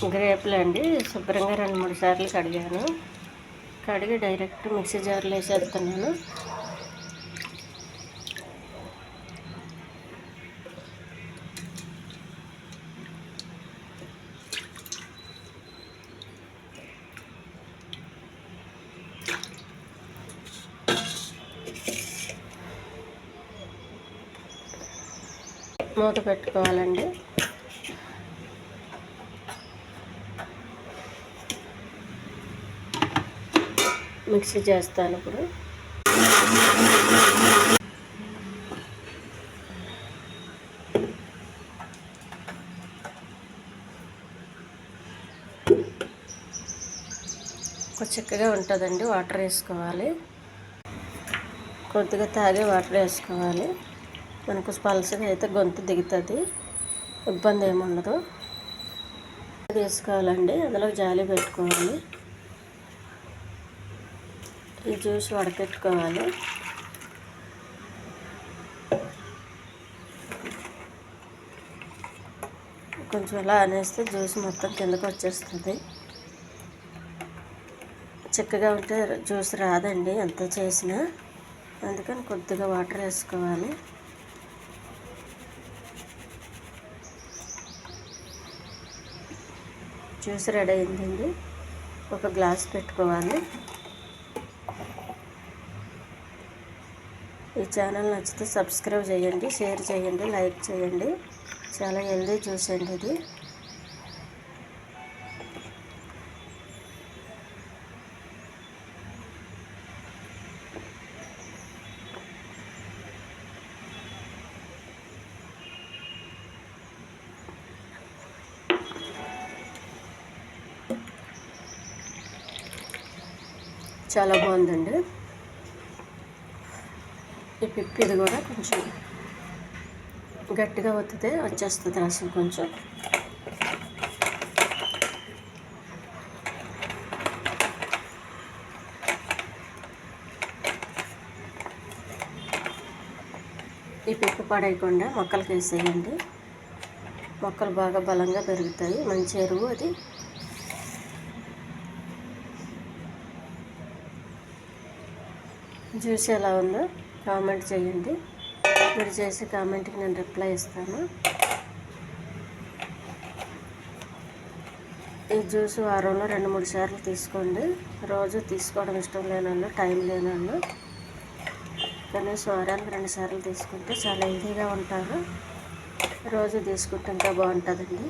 గ్రేపులు అండి శుభ్రంగా 2-3 సార్లు కడిగాను. కడిగి డైరెక్ట్ మిక్సీ జార్లో వేసేస్తున్నాను. మూత పెట్టుకోవాలండి. మిక్సీ చేస్తాను ఇప్పుడు. చిక్కగా ఉంటుందండి. వాటర్ వేసుకోవాలి. కొద్దిగా తాగే వాటర్ వేసుకోవాలి. మనకు పల్సగా అయితే గొంతు దిగుతుంది, ఇబ్బంది ఏముండదు. వేసుకోవాలండి. అందులో జాలి పెట్టుకోవాలి. ఈ జ్యూస్ వడపెట్టుకోవాలి. కొంచెం అలా అనేస్తే జ్యూస్ మొత్తం కిందకు వచ్చేస్తుంది. చిక్కగా ఉంటే జ్యూస్ రాదండి ఎంత చేసినా, అందుకని కొద్దిగా వాటర్ వేసుకోవాలి. జ్యూస్ రెడీ అయిందండి. ఒక గ్లాస్ పెట్టుకోవాలి. ఈ ఛానల్ నచ్చితే సబ్స్క్రైబ్ చేయండి, షేర్ చేయండి, లైక్ చేయండి. చాలా హెల్దీ జ్యూస్ అండి ఇది. చాలా బాగుందండి. ఈ పిప్పి ఇది కూడా కొంచెం గట్టిగా ఒత్తితే వచ్చేస్తుంది రసం కొంచెం. ఈ పిప్పి పడేయకుండా మొక్కలకి వేసేయండి. మొక్కలు బాగా బలంగా పెరుగుతాయి. మంచి ఎరువు అది. జ్యూస్ ఎలా ఉందో కామెంట్ చేయండి. మీరు చేసే కామెంట్కి నేను రిప్లై ఇస్తాను. ఈ జ్యూస్ వారంలో 2-3 సార్లు తీసుకోండి. రోజు తీసుకోవడం ఇష్టం లేనన్నా, టైం లేనన్నా కనీసం వారానికి 2 సార్లు తీసుకుంటే చాలా హెల్తీగా ఉంటారు. రోజు తీసుకుంటే ఇంకా బాగుంటుందండి.